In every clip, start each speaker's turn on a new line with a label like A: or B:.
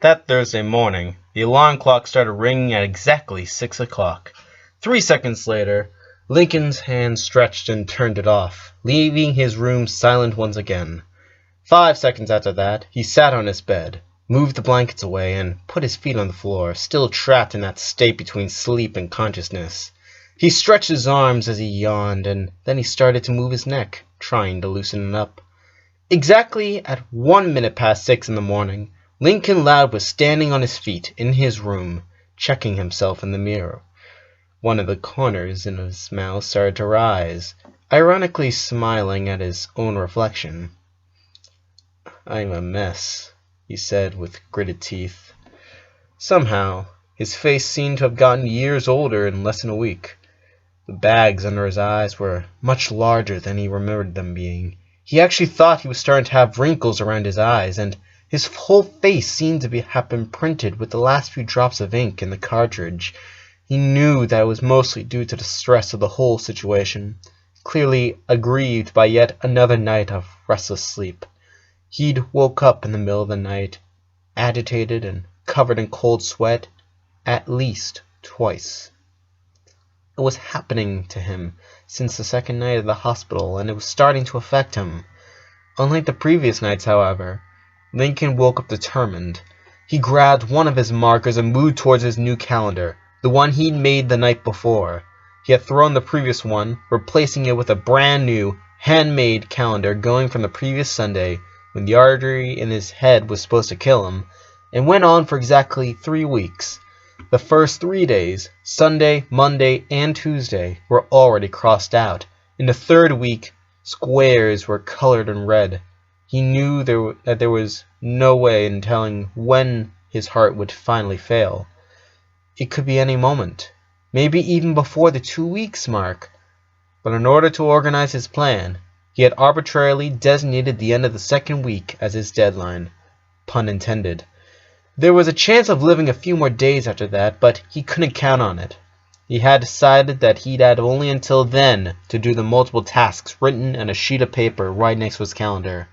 A: That Thursday morning, the alarm clock started ringing at exactly 6 o'clock. 3 seconds later, Lincoln's hand stretched and turned it off, leaving his room silent once again. 5 seconds after that, he sat on his bed, moved the blankets away, and put his feet on the floor, still trapped in that state between sleep and consciousness. He stretched his arms as he yawned, and then he started to move his neck, trying to loosen it up. Exactly at 1 minute past 6 in the morning, Lincoln Loud was standing on his feet in his room, checking himself in the mirror. One of the corners in his mouth started to rise, ironically smiling at his own reflection. "I'm a mess," he said with gritted teeth. Somehow, his face seemed to have gotten years older in less than a week. The bags under his eyes were much larger than he remembered them being. He actually thought he was starting to have wrinkles around his eyes, and his whole face seemed to have been printed with the last few drops of ink in the cartridge. He knew that it was mostly due to the stress of the whole situation, clearly aggrieved by yet another night of restless sleep. He'd woke up in the middle of the night, agitated and covered in cold sweat, at least twice. It was happening to him since the second night of the hospital, and it was starting to affect him. Unlike the previous nights, however, Lincoln woke up determined. He grabbed one of his markers and moved towards his new calendar, the one he'd made the night before. He had thrown the previous one, replacing it with a brand new, handmade calendar going from the previous Sunday, when the artery in his head was supposed to kill him, and went on for exactly 3 weeks. The first 3 days, Sunday, Monday, and Tuesday, were already crossed out. In the third week, squares were colored in red. He knew that there was no way in telling when his heart would finally fail. It could be any moment, maybe even before the 2 weeks mark. But in order to organize his plan, he had arbitrarily designated the end of the second week as his deadline. Pun intended. There was a chance of living a few more days after that, but he couldn't count on it. He had decided that he'd had only until then to do the multiple tasks written on a sheet of paper right next to his calendar.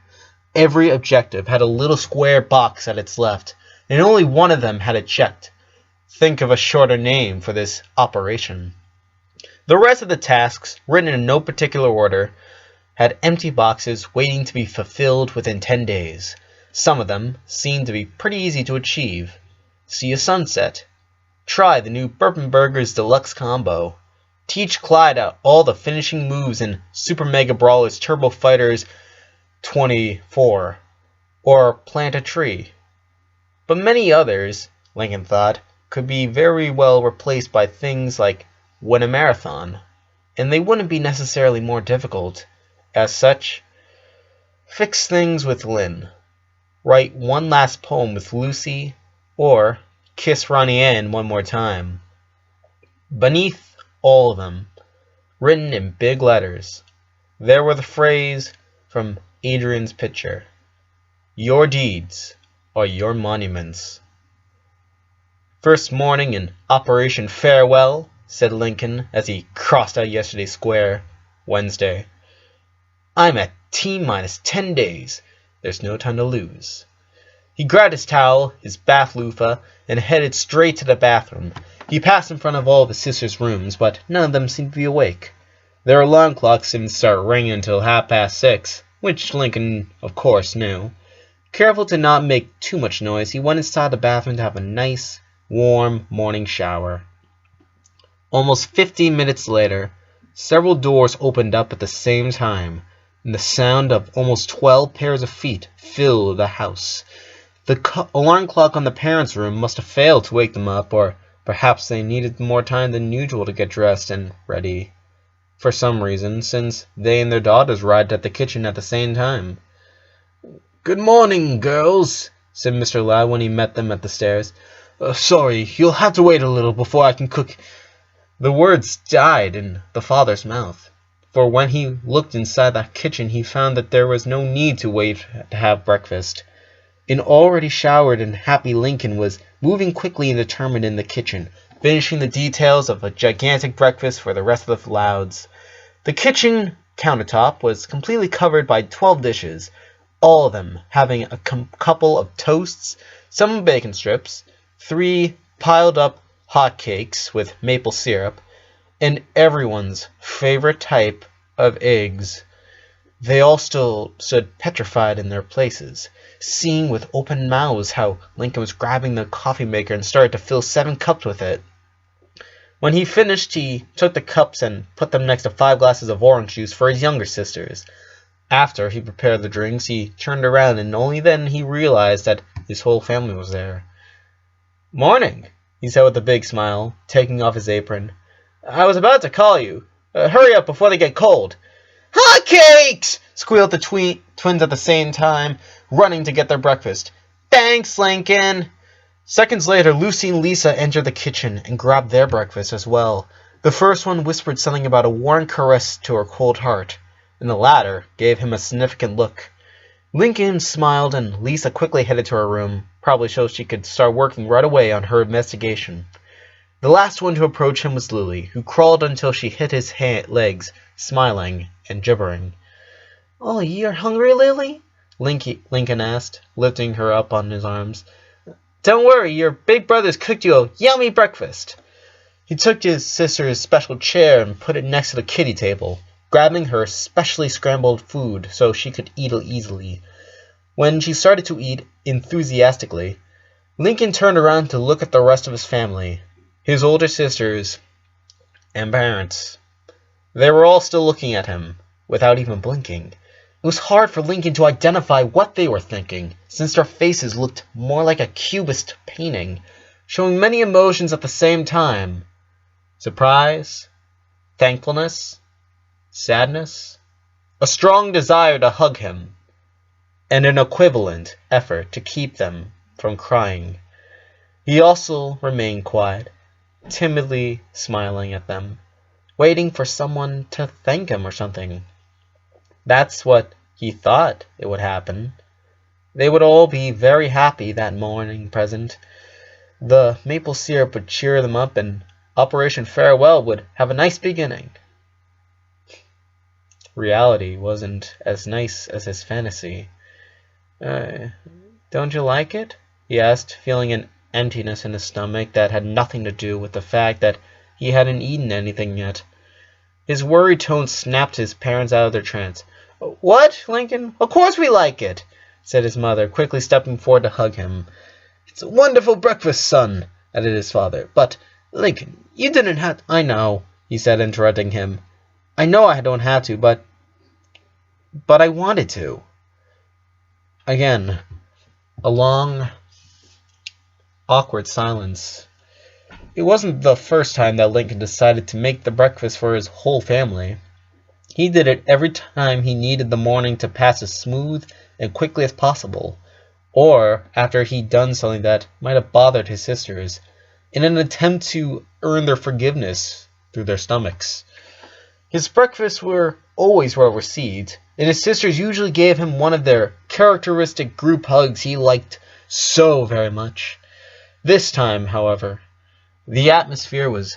A: Every objective had a little square box at its left, and only one of them had it checked. Think of a shorter name for this operation. The rest of the tasks, written in no particular order, had empty boxes waiting to be fulfilled within 10 days. Some of them seemed to be pretty easy to achieve. See a sunset. Try the new Bourbon Burgers Deluxe Combo. Teach Clyde out all the finishing moves in Super Mega Brawlers Turbo Fighters 24. Or plant a tree. But many others, Lincoln thought, could be very well replaced by things like win a marathon, and they wouldn't be necessarily more difficult. As such, fix things with Lynn. Write one last poem with Lucy, or kiss Ronnie Ann one more time. Beneath all of them, written in big letters, there were the phrase from Adrian's picture: "Your deeds are your monuments." "First morning in Operation Farewell," said Lincoln as he crossed out yesterday's square, Wednesday. "I'm at T-minus 10 days. There's no time to lose." He grabbed his towel, his bath loofah, and headed straight to the bathroom. He passed in front of all of his sister's rooms, but none of them seemed to be awake. Their alarm clocks didn't start ringing until 6:30, which Lincoln, of course, knew. Careful to not make too much noise, he went inside the bathroom to have a nice, warm morning shower. Almost 15 minutes later, several doors opened up at the same time, and the sound of almost 12 pairs of feet filled the house. The alarm clock on the parents' room must have failed to wake them up, or perhaps they needed more time than usual to get dressed and ready, for some reason, since they and their daughters arrived at the kitchen at the same time. "Good morning, girls," said Mr. Loud when he met them at the stairs. "Sorry, you'll have to wait a little before I can cook." The words died in the father's mouth, for when he looked inside the kitchen he found that there was no need to wait to have breakfast. An already showered and happy Lincoln was moving quickly and determined in the kitchen, finishing the details of a gigantic breakfast for the rest of the Louds. The kitchen countertop was completely covered by 12 dishes, all of them having a couple of toasts, some bacon strips, 3 piled up hot cakes with maple syrup, and everyone's favorite type of eggs. They all still stood petrified in their places, seeing with open mouths how Lincoln was grabbing the coffee maker and started to fill 7 cups with it. When he finished, he took the cups and put them next to 5 glasses of orange juice for his younger sisters. After he prepared the drinks, he turned around, and only then he realized that his whole family was there. "Morning," he said with a big smile, taking off his apron. "I was about to call you. Hurry up before they get cold." "Hot cakes!" squealed the twins at the same time, running to get their breakfast. "Thanks, Lincoln." Seconds later, Lucy and Lisa entered the kitchen and grabbed their breakfast as well. The first one whispered something about a warm caress to her cold heart, and the latter gave him a significant look. Lincoln smiled, and Lisa quickly headed to her room, probably so she could start working right away on her investigation. The last one to approach him was Lily, who crawled until she hit his legs, smiling and gibbering. "Oh, you're hungry, Lily?" Lincoln asked, lifting her up on his arms. "Don't worry, your big brother's cooked you a yummy breakfast." He took his sister's special chair and put it next to the kiddie table, grabbing her specially scrambled food so she could eat it easily. When she started to eat enthusiastically, Lincoln turned around to look at the rest of his family, his older sisters, and parents. They were all still looking at him, without even blinking. It was hard for Lincoln to identify what they were thinking, since their faces looked more like a cubist painting, showing many emotions at the same time. Surprise, thankfulness, sadness, a strong desire to hug him, and an equivalent effort to keep them from crying. He also remained quiet, timidly smiling at them, waiting for someone to thank him or something. That's what he thought it would happen. They would all be very happy that morning present. The maple syrup would cheer them up, and Operation Farewell would have a nice beginning. Reality wasn't as nice as his fantasy. Don't you like it?" he asked, feeling an emptiness in his stomach that had nothing to do with the fact that he hadn't eaten anything yet. His worried tone snapped his parents out of their trance. "What, Lincoln? Of course we like it," said his mother, quickly stepping forward to hug him. "It's a wonderful breakfast, son," added his father. "But, Lincoln, you didn't have—" "I know," he said, interrupting him. "I know I don't have to, but I wanted to." Again, a long, awkward silence. It wasn't the first time that Lincoln decided to make the breakfast for his whole family. He did it every time he needed the morning to pass as smooth and quickly as possible, or after he'd done something that might have bothered his sisters, in an attempt to earn their forgiveness through their stomachs. His breakfasts were always well received, and his sisters usually gave him one of their characteristic group hugs he liked so very much. This time, however, the atmosphere was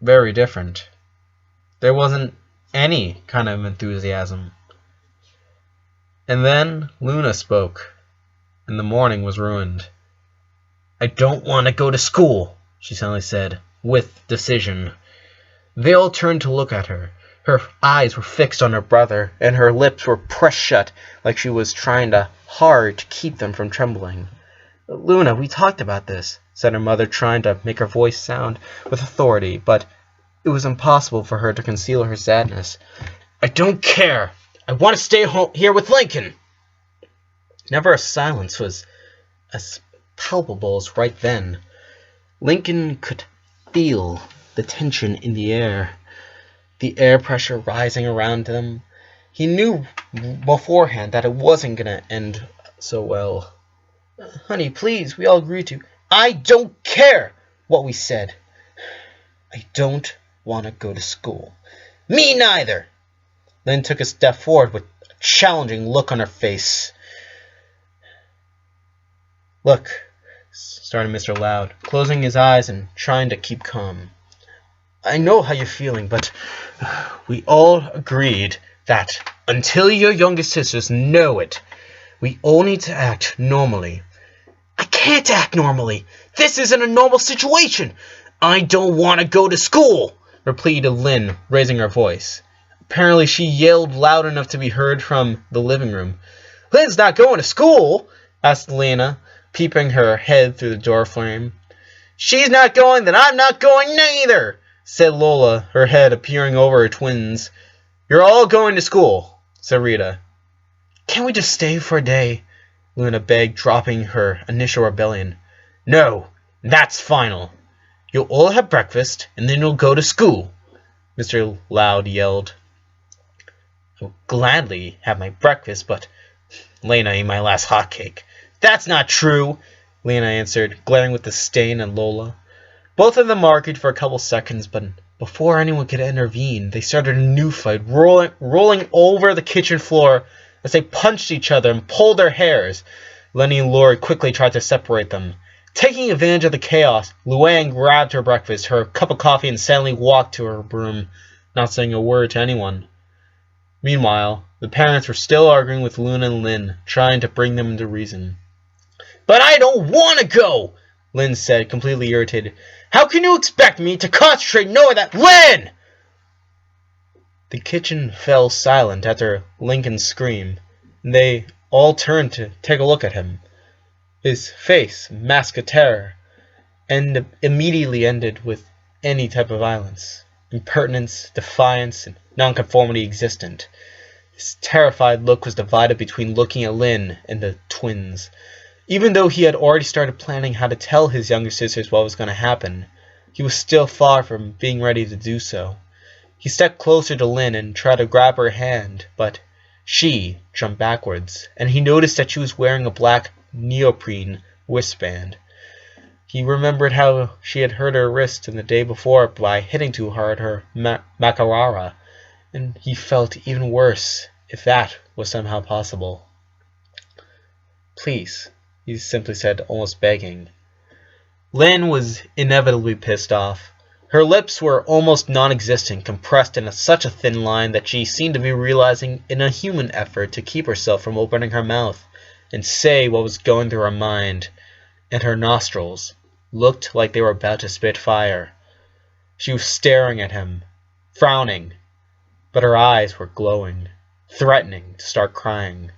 A: very different. There wasn't any kind of enthusiasm. And then Luna spoke, and the morning was ruined. "I don't want to go to school," she suddenly said, with decision. They all turned to look at her. Her eyes were fixed on her brother, and her lips were pressed shut like she was trying hard to keep them from trembling. "Luna, we talked about this," said her mother, trying to make her voice sound with authority, but it was impossible for her to conceal her sadness. "I don't care. I want to stay home here with Lincoln." Never a silence was as palpable as right then. Lincoln could feel the tension in the air pressure rising around them. He knew beforehand that it wasn't going to end so well. "Honey, please, we all agreed to—" "I don't care what we said. I don't want to go to school." "Me neither." Lynn took a step forward with a challenging look on her face. "Look," started Mr. Loud, closing his eyes and trying to keep calm. "I know how you're feeling, but we all agreed that until your younger sisters know it, we all need to act normally. I can't act normally. This isn't a normal situation. I don't want to go to school, repeated Lynn, raising her voice. Apparently she yelled loud enough to be heard from the living room. Lynn's not going to school? Asked Lena, peeping her head through the door frame. She's not going, then I'm not going neither, said Lola, her head appearing over her twins. You're all going to school, said Rita. Can't we just stay for a day? Luna begged, dropping her initial rebellion. No, that's final. You'll all have breakfast, and then you'll go to school, Mr. Loud yelled. I'll gladly have my breakfast, but Lena ate my last hotcake. That's not true, Lena answered, glaring with disdain at Lola. Both of them argued for a couple seconds, but before anyone could intervene, they started a new fight, rolling over the kitchen floor as they punched each other and pulled their hairs. Lenny and Lori quickly tried to separate them. Taking advantage of the chaos, Luann grabbed her breakfast, her cup of coffee, and silently walked to her room, not saying a word to anyone. Meanwhile, the parents were still arguing with Luna and Lynn, trying to bring them into reason. But I don't want to go, Lynn said, completely irritated. How can you expect me to concentrate knowing that Lynn? The kitchen fell silent after Lincoln's scream, and they all turned to take a look at him. His face, a mask of terror, and immediately ended with any type of violence. Impertinence, defiance, and nonconformity existent. His terrified look was divided between looking at Lynn and the twins. Even though he had already started planning how to tell his younger sisters what was going to happen, he was still far from being ready to do so. He stepped closer to Lynn and tried to grab her hand, but she jumped backwards, and he noticed that she was wearing a black neoprene wristband. He remembered how she had hurt her wrist the day before by hitting too hard her macarara, and he felt even worse if that was somehow possible. Please, he simply said, almost begging. Lynn was inevitably pissed off. Her lips were almost non-existent, compressed in such a thin line that she seemed to be realizing in a human effort to keep herself from opening her mouth and say what was going through her mind, and her nostrils looked like they were about to spit fire. She was staring at him, frowning, but her eyes were glowing, threatening to start crying.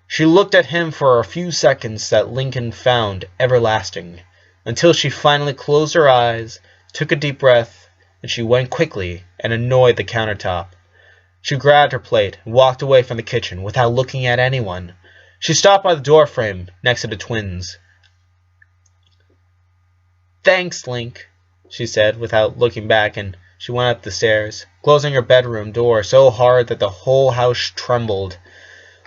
A: She looked at him for a few seconds that Lincoln found everlasting, until she finally closed her eyes, took a deep breath, and she went quickly and annoyed the countertop. She grabbed her plate and walked away from the kitchen without looking at anyone. She stopped by the door frame next to the twins. Thanks, Link, she said without looking back, and she went up the stairs, closing her bedroom door so hard that the whole house trembled.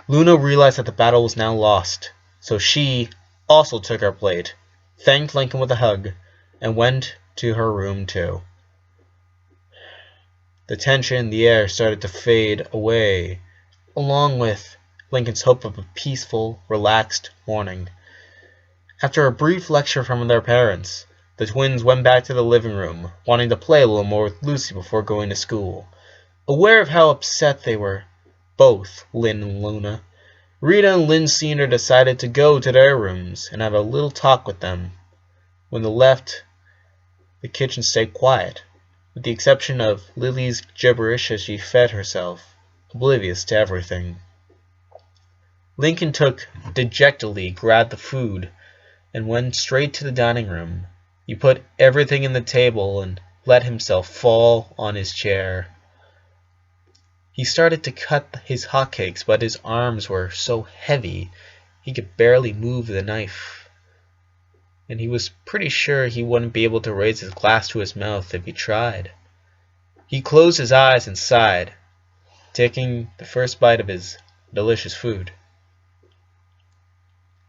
A: Luna realized that the battle was now lost, so she also took her plate, thanked Lincoln with a hug, and went to her room too. The tension in the air started to fade away, along with Lincoln's hope of a peaceful, relaxed morning. After a brief lecture from their parents, the twins went back to the living room, wanting to play a little more with Lucy before going to school. Aware of how upset they were, both Lynn and Luna, Rita and Lynn Sr. decided to go to their rooms and have a little talk with them. When they left, the kitchen stayed quiet, with the exception of Lily's gibberish as she fed herself, oblivious to everything. Lincoln dejectedly grabbed the food and went straight to the dining room. He put everything in the table and let himself fall on his chair. He started to cut his hotcakes, but his arms were so heavy he could barely move the knife. And he was pretty sure he wouldn't be able to raise his glass to his mouth if he tried. He closed his eyes and sighed, taking the first bite of his delicious food.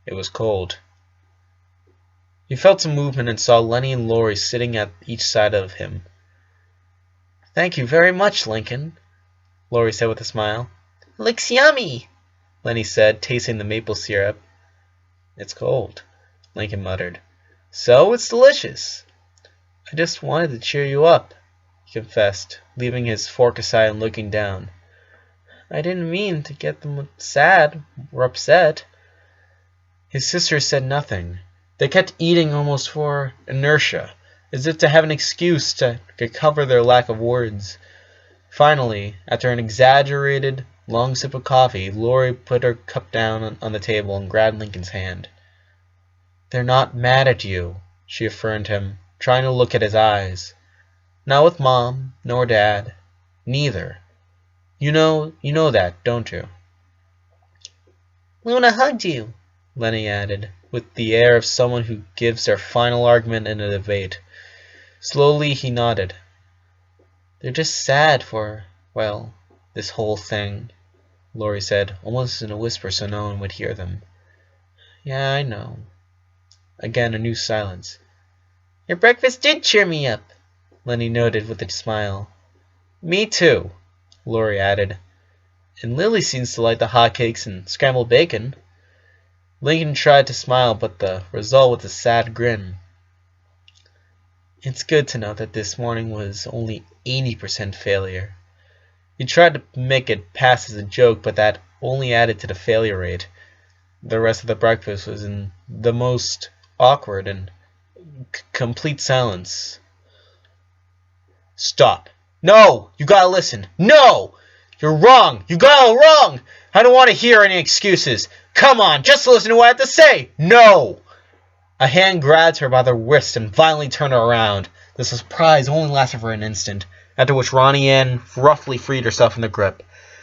A: It was cold. He felt some movement and saw Lenny and Lori sitting at each side of him. Thank you very much, Lincoln, Lori said with a smile. Looks yummy, Lenny said, tasting the maple syrup. It's cold, Lincoln muttered. So it's delicious. I just wanted to cheer you up, he confessed, leaving his fork aside and looking down. I didn't mean to get them sad or upset. His sister said nothing. They kept eating almost for inertia, as if to have an excuse to cover their lack of words. Finally, after an exaggerated, long sip of coffee, Lori put her cup down on the table and grabbed Lincoln's hand. "They're not mad at you," she affirmed him, trying to look at his eyes. "Not with Mom, nor Dad. Neither. You know that, don't you?" "Luna hugged you," Lenny added, with the air of someone who gives their final argument in a debate. Slowly he nodded. "They're just sad for, well, this whole thing," Lori said, almost in a whisper so no one would hear them. "Yeah, I know." Again a new silence. "Your breakfast did cheer me up," Lenny noted with a smile. "Me too," Lori added. "And Lily seems to like the hotcakes and scrambled bacon." Lincoln tried to smile, but the result was a sad grin. "It's good to know that this morning was only 80% failure." He tried to make it pass as a joke, but that only added to the failure rate. The rest of the breakfast was in the most awkward and complete silence. "Stop. No! You gotta listen. No! You're wrong. You got it all wrong. I don't want to hear any excuses. Come on, just listen to what I have to say. No!" A hand grabbed her by the wrist and violently turned her around. The surprise only lasted for an instant, after which Ronnie Ann roughly freed herself from the grip.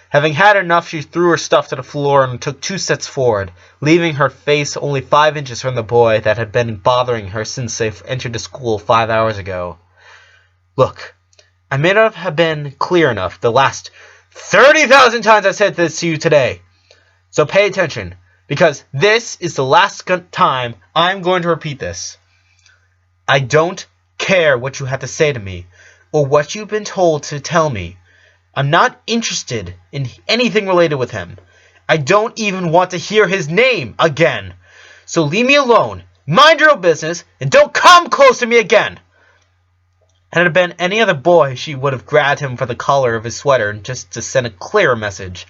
A: Having had enough, she threw her stuff to the floor and took 2 steps forward, leaving her face only 5 inches from the boy that had been bothering her since they entered the school 5 hours ago. "Look, I may not have been clear enough the last 30,000 times I said this to you today. So pay attention, because this is the last time I'm going to repeat this. I don't care what you have to say to me, or what you've been told to tell me. I'm not interested in anything related with him. I don't even want to hear his name again. So leave me alone, mind your own business, and don't come close to me again." Had it been any other boy, she would have grabbed him for the collar of his sweater just to send a clearer message,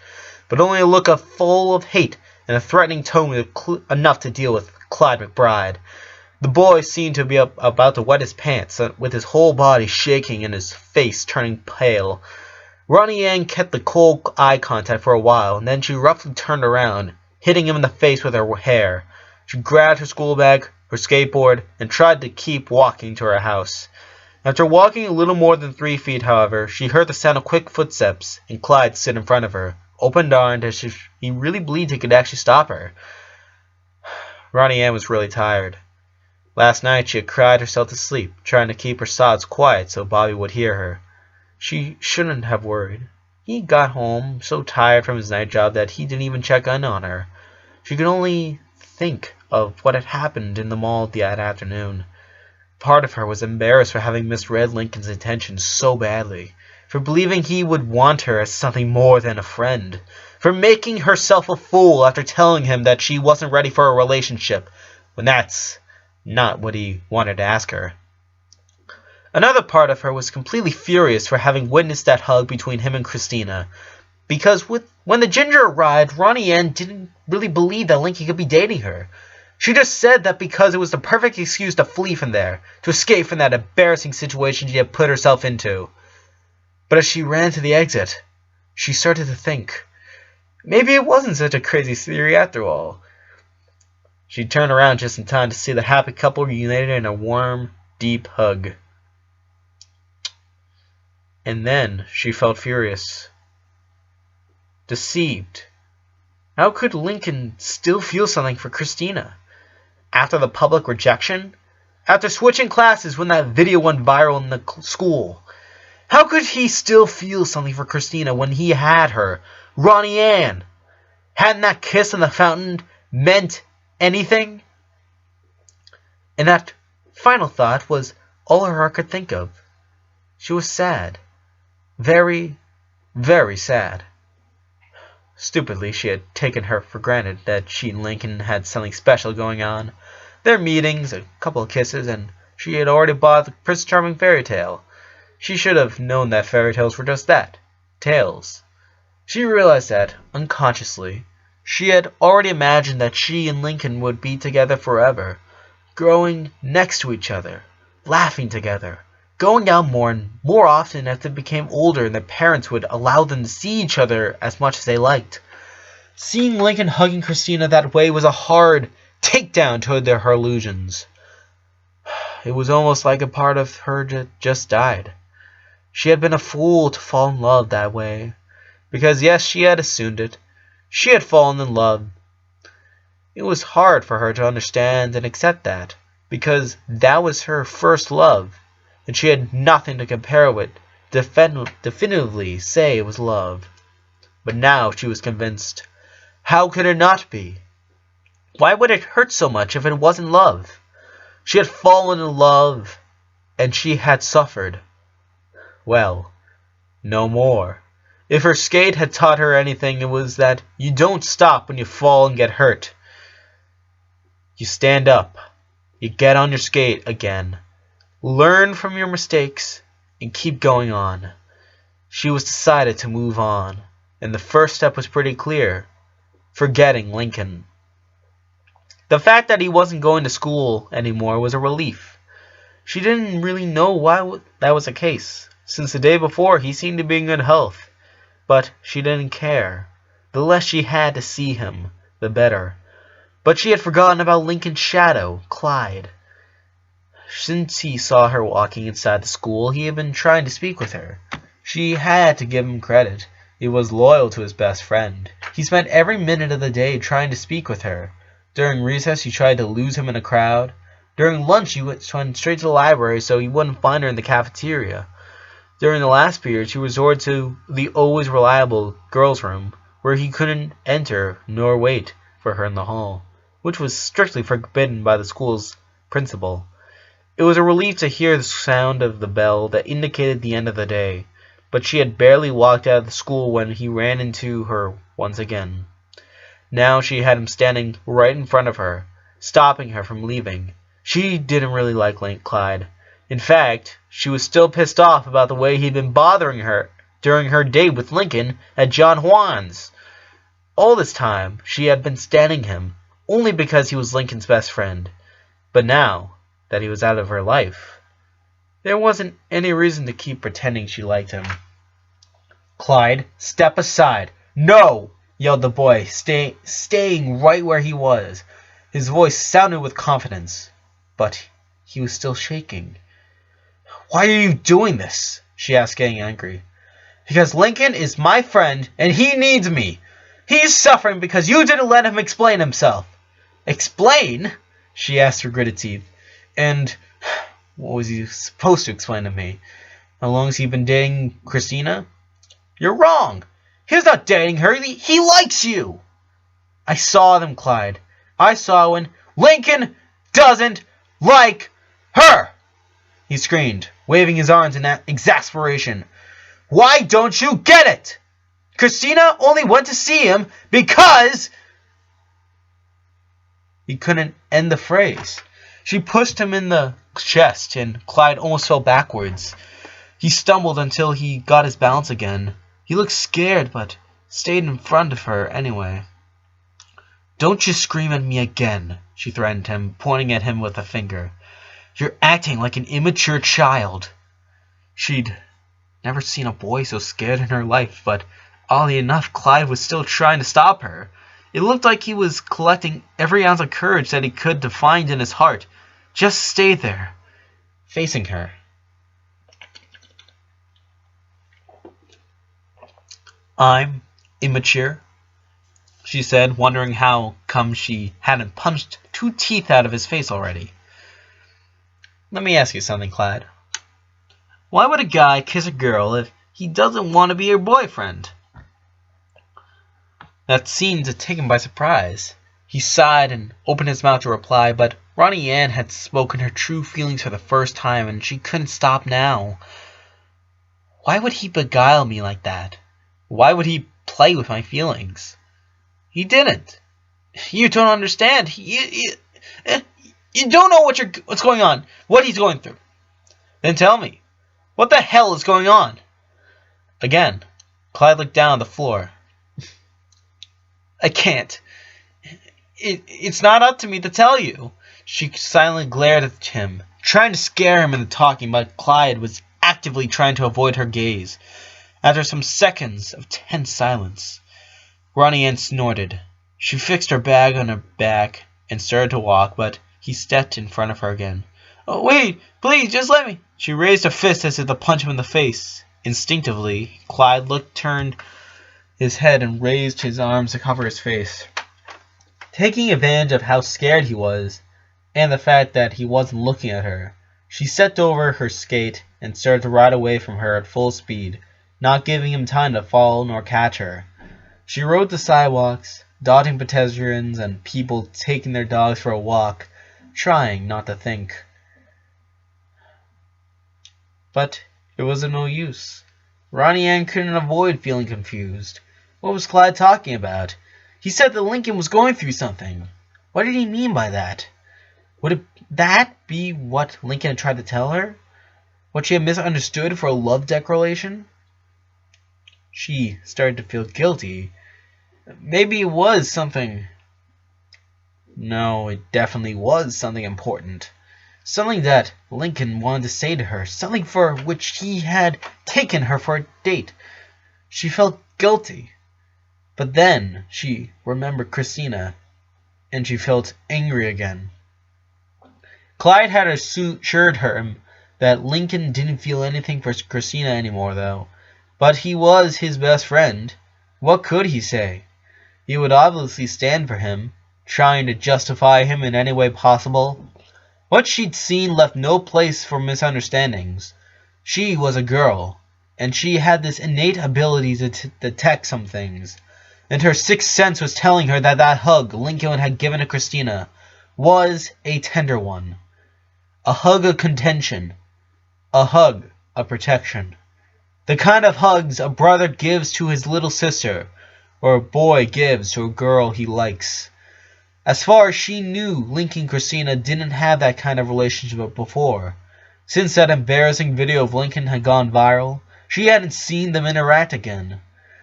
A: but only a look full of hate and a threatening tone was enough to deal with Clyde McBride. The boy seemed to be about to wet his pants, with his whole body shaking and his face turning pale. Ronnie Ann kept the cold eye contact for a while, and then she roughly turned around, hitting him in the face with her hair. She grabbed her school bag, her skateboard, and tried to keep walking to her house. After walking a little more than 3 feet, however, she heard the sound of quick footsteps, and Clyde stood in front of her, open-armed as if he really believed he could actually stop her. Ronnie Ann was really tired. Last night she had cried herself to sleep, trying to keep her sobs quiet so Bobby would hear her. She shouldn't have worried. He got home so tired from his night job that he didn't even check in on her. She could only think of what had happened in the mall that afternoon. Part of her was embarrassed for having misread Lincoln's intentions so badly, for believing he would want her as something more than a friend, for making herself a fool after telling him that she wasn't ready for a relationship, when that's not what he wanted to ask her. Another part of her was completely furious for having witnessed that hug between him and Christina, because when the ginger arrived, Ronnie Ann didn't really believe that Lincoln could be dating her. She just said that because it was the perfect excuse to flee from there, to escape from that embarrassing situation she had put herself into. But as she ran to the exit, she started to think, maybe it wasn't such a crazy theory after all. She turned around just in time to see the happy couple reunited in a warm, deep hug. And then she felt furious. Deceived. How could Lincoln still feel something for Christina? After the public rejection? After switching classes when that video went viral in the school? How could he still feel something for Christina when he had her, Ronnie Ann? Hadn't that kiss on the fountain meant anything? And that final thought was all her heart could think of. She was sad. Very, very sad. Stupidly, she had taken her for granted that she and Lincoln had something special going on. Their meetings, a couple of kisses, and she had already bought the Prince Charming fairy tale. She should have known that fairy tales were just that, tales.
B: She realized that, unconsciously, she had already imagined that she and Lincoln would be together forever, growing next to each other, laughing together, going out more and more often as they became older and their parents would allow them to see each other as much as they liked. Seeing Lincoln hugging Christina that way was a hard takedown to her illusions. It was almost like a part of her just died. She had been a fool to fall in love that way. Because yes, she had assumed it. She had fallen in love. It was hard for her to understand and accept that, because that was her first love, and she had nothing to compare with, definitively say it was love. But now she was convinced. How could it not be? Why would it hurt so much if it wasn't love? She had fallen in love, and she had suffered. Well, no more. If her skate had taught her anything, it was that you don't stop when you fall and get hurt. You stand up. You get on your skate again. Learn from your mistakes and keep going on. She was decided to move on, and the first step was pretty clear. Forgetting Lincoln. The fact that he wasn't going to school anymore was a relief. She didn't really know why that was the case, since the day before he seemed to be in good health. But she didn't care. The less she had to see him, the better. But she had forgotten about Lincoln's shadow, Clyde. Since he saw her walking inside the school, he had been trying to speak with her. She had to give him credit. He was loyal to his best friend. He spent every minute of the day trying to speak with her. During recess, he tried to lose him in a crowd. During lunch, he went straight to the library so he wouldn't find her in the cafeteria. During the last period, she resorted to the always reliable girls' room, where he couldn't enter nor wait for her in the hall, which was strictly forbidden by the school's principal. It was a relief to hear the sound of the bell that indicated the end of the day, but she had barely walked out of the school when he ran into her once again. Now she had him standing right in front of her, stopping her from leaving. She didn't really like Clyde. In fact, she was still pissed off about the way he'd been bothering her during her date with Lincoln at John Juan's. All this time, she had been standing him, only because he was Lincoln's best friend. But now that he was out of her life, there wasn't any reason to keep pretending she liked him. "Clyde, step aside." "No!" yelled the boy, staying right where he was. His voice sounded with confidence, but he was still shaking. "Why are you doing this?" she asked, getting angry. "Because Lincoln is my friend, and he needs me. He's suffering because you didn't let him explain himself." "Explain?" she asked through gritted teeth. "And what was he supposed to explain to me? How long has he been dating Christina?" "You're wrong. He's not dating her. He likes you." "I saw them, Clyde. I saw when Lincoln doesn't like her," he screamed, waving his arms in exasperation. "Why don't you get it? Christina only went to see him because..." He couldn't end the phrase. She pushed him in the chest, and Clyde almost fell backwards. He stumbled until he got his balance again. He looked scared, but stayed in front of her anyway. "Don't you scream at me again," she threatened him, pointing at him with a finger. "You're acting like an immature child." She'd never seen a boy so scared in her life, but oddly enough, Clyde was still trying to stop her. It looked like he was collecting every ounce of courage that he could to find in his heart. Just stay there, facing her. "I'm immature," she said, wondering how come she hadn't punched 2 teeth out of his face already. "Let me ask you something, Clyde. Why would a guy kiss a girl if he doesn't want to be her boyfriend?" That seemed to take him by surprise. He sighed and opened his mouth to reply, but Ronnie Ann had spoken her true feelings for the first time, and she couldn't stop now. Why would he beguile me like that? Why would he play with my feelings? He didn't. You don't understand. You don't know what's going on, what he's going through. Then tell me, what the hell is going on? Again, Clyde looked down at the floor. I can't. It's not up to me to tell you. She silently glared at him, trying to scare him into talking, but Clyde was actively trying to avoid her gaze. After some seconds of tense silence, Ronnie Ann snorted. She fixed her bag on her back and started to walk, but he stepped in front of her again. "Oh, wait! Please, just let me!" She raised a fist as if to punch him in the face. Instinctively, Clyde turned his head and raised his arms to cover his face. Taking advantage of how scared he was, and the fact that he wasn't looking at her, she stepped over her skate and started to ride away from her at full speed, not giving him time to fall nor catch her. She rode the sidewalks, dodging pedestrians and people taking their dogs for a walk, trying not to think. But it was of no use. Ronnie Ann couldn't avoid feeling confused. What was Clyde talking about? He said that Lincoln was going through something. What did he mean by that? Would that be what Lincoln had tried to tell her? What she had misunderstood for a love declaration? She started to feel guilty. Maybe it was something. No, it definitely was something important. Something that Lincoln wanted to say to her. Something for which he had taken her for a date. She felt guilty. But then she remembered Christina, and she felt angry again. Clyde had assured her that Lincoln didn't feel anything for Christina anymore, though. But he was his best friend. What could he say? He would obviously stand for him, trying to justify him in any way possible. What she'd seen left no place for misunderstandings. She was a girl, and she had this innate ability to detect some things. And her sixth sense was telling her that that hug Lincoln had given to Christina was a tender one. A hug of contention. A hug of protection. The kind of hugs a brother gives to his little sister, or a boy gives to a girl he likes. As far as she knew, Lincoln and Christina didn't have that kind of relationship before. Since that embarrassing video of Lincoln had gone viral, she hadn't seen them interact again.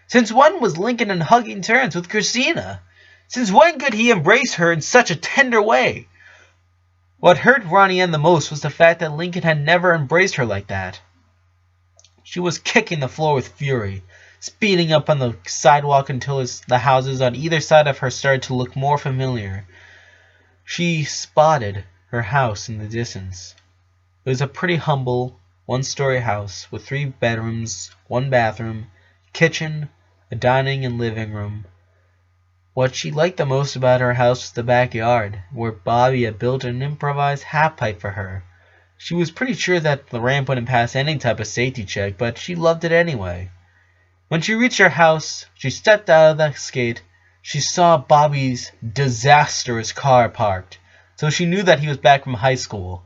B: Since when was Lincoln in hugging turns with Christina? Since when could he embrace her in such a tender way? What hurt Ronnie Ann the most was the fact that Lincoln had never embraced her like that. She was kicking the floor with fury, speeding up on the sidewalk until the houses on either side of her started to look more familiar. She spotted her house in the distance. It was a pretty humble, one-story house with 3 bedrooms, 1 bathroom, kitchen, a dining and living room. What she liked the most about her house was the backyard, where Bobby had built an improvised half-pipe for her. She was pretty sure that the ramp wouldn't pass any type of safety check, but she loved it anyway. When she reached her house, she stepped out of the skate. She saw Bobby's disastrous car parked, so she knew that he was back from high school.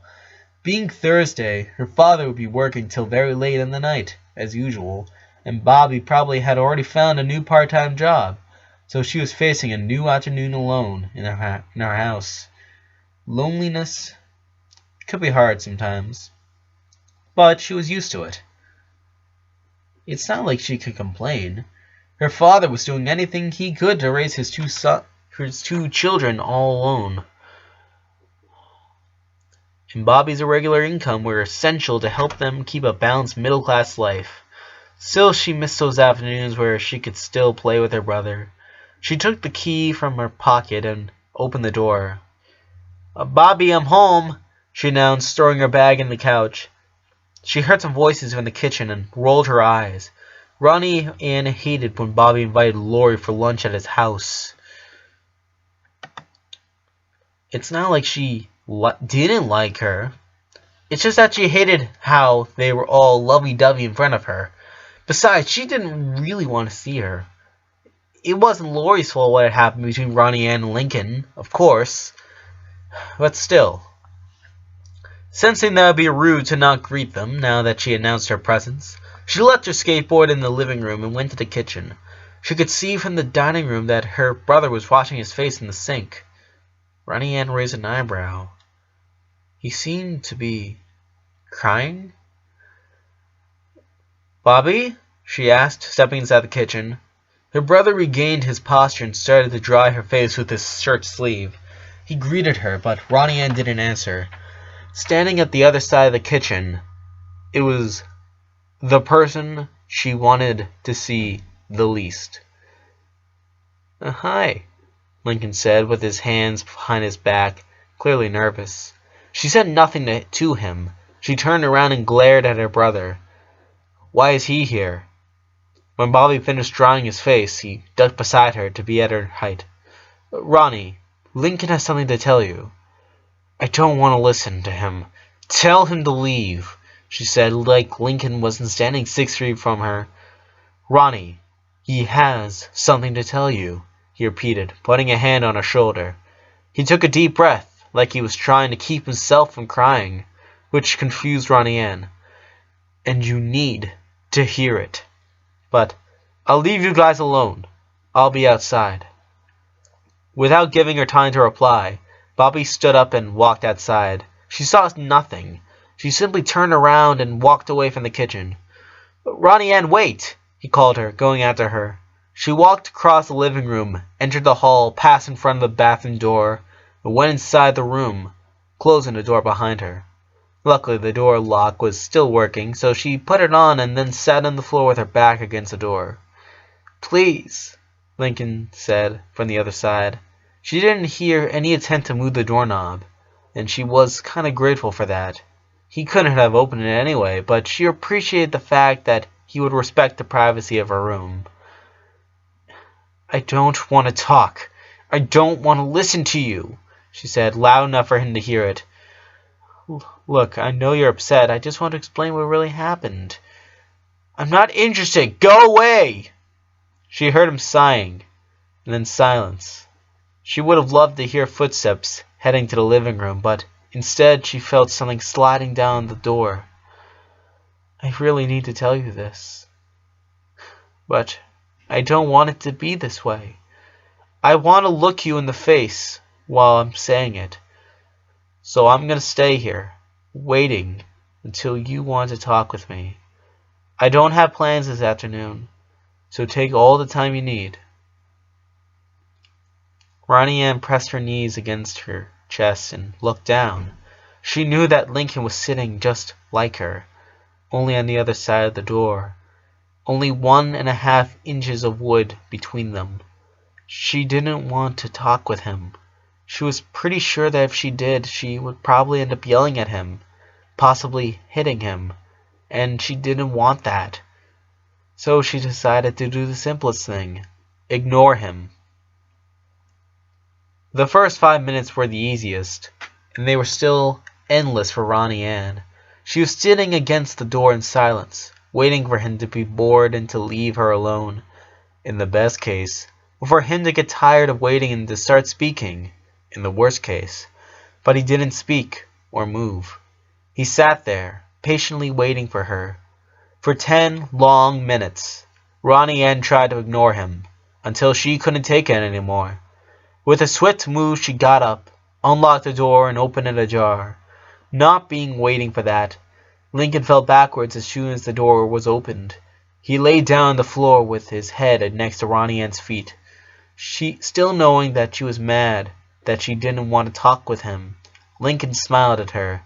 B: Being Thursday, her father would be working till very late in the night, as usual, and Bobby probably had already found a new part-time job, so she was facing a new afternoon alone in her house. Loneliness could be hard sometimes, but she was used to it. It's not like she could complain. Her father was doing anything he could to raise his 2 children all alone. And Bobby's irregular income were essential to help them keep a balanced middle-class life. Still, she missed those afternoons where she could still play with her brother. She took the key from her pocket and opened the door. "Bobby, I'm home," she announced, throwing her bag in the couch. She heard some voices from the kitchen and rolled her eyes. Ronnie Ann hated when Bobby invited Lori for lunch at his house. It's not like she didn't like her. It's just that she hated how they were all lovey-dovey in front of her. Besides, she didn't really want to see her. It wasn't Lori's fault what had happened between Ronnie Ann and Lincoln, of course. But still. Sensing that it would be rude to not greet them now that she announced her presence, she left her skateboard in the living room and went to the kitchen. She could see from the dining room that her brother was washing his face in the sink. Ronnie Ann raised an eyebrow. He seemed to be crying. "Bobby?" she asked, stepping inside the kitchen. Her brother regained his posture and started to dry her face with his shirt sleeve. He greeted her, but Ronnie Ann didn't answer. Standing at the other side of the kitchen, it was the person she wanted to see the least. Hi, Lincoln said, with his hands behind his back, clearly nervous. She said nothing to him. She turned around and glared at her brother. Why is he here? When Bobby finished drying his face, he ducked beside her to be at her height. Ronnie, Lincoln has something to tell you. I don't want to listen to him. Tell him to leave, she said, like Lincoln wasn't standing 6 feet from her. Ronnie, he has something to tell you, he repeated, putting a hand on her shoulder. He took a deep breath, like he was trying to keep himself from crying, which confused Ronnie Ann. And you need to hear it. But I'll leave you guys alone. I'll be outside. Without giving her time to reply, Bobby stood up and walked outside. She saw nothing. She simply turned around and walked away from the kitchen. Ronnie Ann, wait! He called her, going after her. She walked across the living room, entered the hall, passed in front of the bathroom door, and went inside the room, closing the door behind her. Luckily, the door lock was still working, so she put it on and then sat on the floor with her back against the door. Please, Lincoln said from the other side. She didn't hear any attempt to move the doorknob, and she was kind of grateful for that. He couldn't have opened it anyway, but she appreciated the fact that he would respect the privacy of her room. I don't want to talk. I don't want to listen to you, she said, loud enough for him to hear it. Look, I know you're upset. I just want to explain what really happened. I'm not interested. Go away! She heard him sighing, and then silence. She would have loved to hear footsteps heading to the living room, but instead she felt something sliding down the door. I really need to tell you this. But I don't want it to be this way. I want to look you in the face while I'm saying it. So I'm going to stay here, waiting until you want to talk with me. I don't have plans this afternoon, so take all the time you need. Ronnie Ann pressed her knees against her chest and looked down. She knew that Lincoln was sitting just like her, only on the other side of the door, only 1.5 inches of wood between them. She didn't want to talk with him. She was pretty sure that if she did, she would probably end up yelling at him, possibly hitting him, and she didn't want that. So she decided to do the simplest thing, ignore him. The first 5 minutes were the easiest, and they were still endless for Ronnie Ann. She was sitting against the door in silence, waiting for him to be bored and to leave her alone, in the best case, or for him to get tired of waiting and to start speaking, in the worst case. But he didn't speak or move. He sat there, patiently waiting for her. For 10 long minutes, Ronnie Ann tried to ignore him, until she couldn't take it anymore. With a swift move, she got up, unlocked the door, and opened it ajar. Not being waiting for that, Lincoln fell backwards as soon as the door was opened. He lay down on the floor with his head next to Ronnie Ann's feet. She, still knowing that she was mad, that she didn't want to talk with him, Lincoln smiled at her.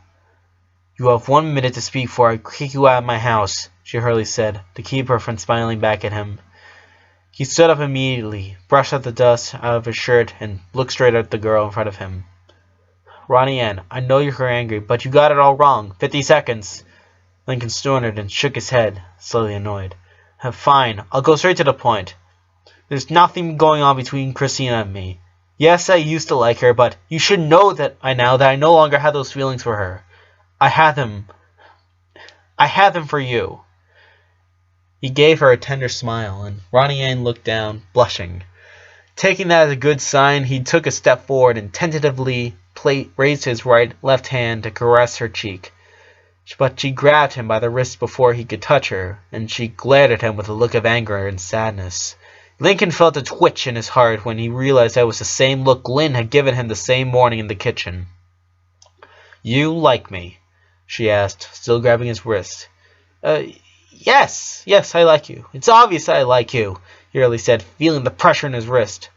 B: You have 1 minute to speak before I kick you out of my house, she hurriedly said, to keep her from smiling back at him. He stood up immediately, brushed out the dust out of his shirt, and looked straight at the girl in front of him. Ronnie Ann, I know you're angry, but you got it all wrong. 50 seconds. Lincoln snorted and shook his head, slightly annoyed. Fine, I'll go straight to the point. There's nothing going on between Christina and me. Yes, I used to like her, but you should know that I no longer have those feelings for her. I had them for you. He gave her a tender smile, and Ronnie Ann looked down, blushing. Taking that as a good sign, he took a step forward and tentatively raised his left hand to caress her cheek. But she grabbed him by the wrist before he could touch her, and she glared at him with a look of anger and sadness. Lincoln felt a twitch in his heart when he realized that it was the same look Lynn had given him the same morning in the kitchen. You like me? She asked, still grabbing his wrist. Yes, I like you. It's obvious I like you. Yearly said, feeling the pressure in his wrist.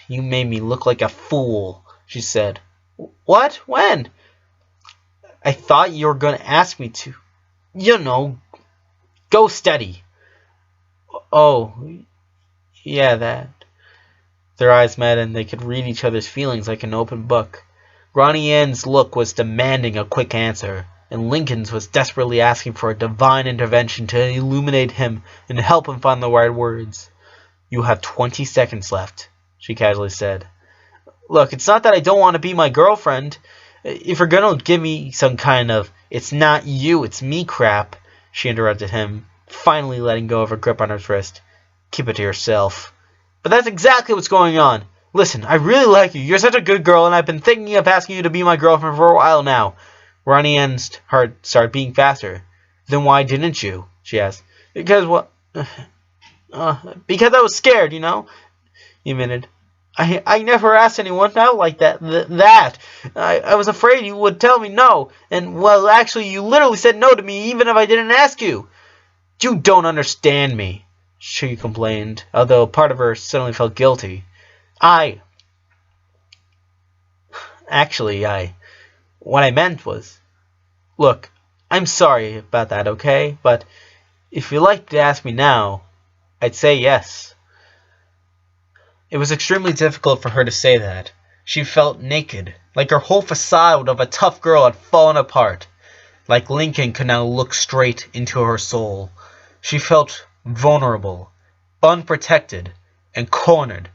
B: You made me look like a fool, she said. What? When? I thought you were going to ask me to. You know, go steady. Oh, yeah, that. Their eyes met and they could read each other's feelings like an open book. Ronnie Ann's look was demanding a quick answer, and Lincoln's was desperately asking for a divine intervention to illuminate him and help him find the right words. You have 20 seconds left, she casually said. Look, it's not that I don't want to be my girlfriend. If you're going to give me some kind of it's not you, it's me crap, she interrupted him, finally letting go of her grip on his wrist. Keep it to yourself. But that's exactly what's going on. Listen, I really like you. You're such a good girl, and I've been thinking of asking you to be my girlfriend for a while now. Ronnie Ann's heart started beating faster. Then why didn't you? She asked. Because what? Because I was scared, you know? He admitted. I never asked anyone out like that. I was afraid you would tell me no. And, well, actually, you literally said no to me even if I didn't ask you. You don't understand me, she complained, although part of her suddenly felt guilty. What I meant was, look, I'm sorry about that, okay? But if you'd like to ask me now, I'd say yes. It was extremely difficult for her to say that. She felt naked, like her whole facade of a tough girl had fallen apart. Like Lincoln could now look straight into her soul. She felt vulnerable, unprotected, and cornered.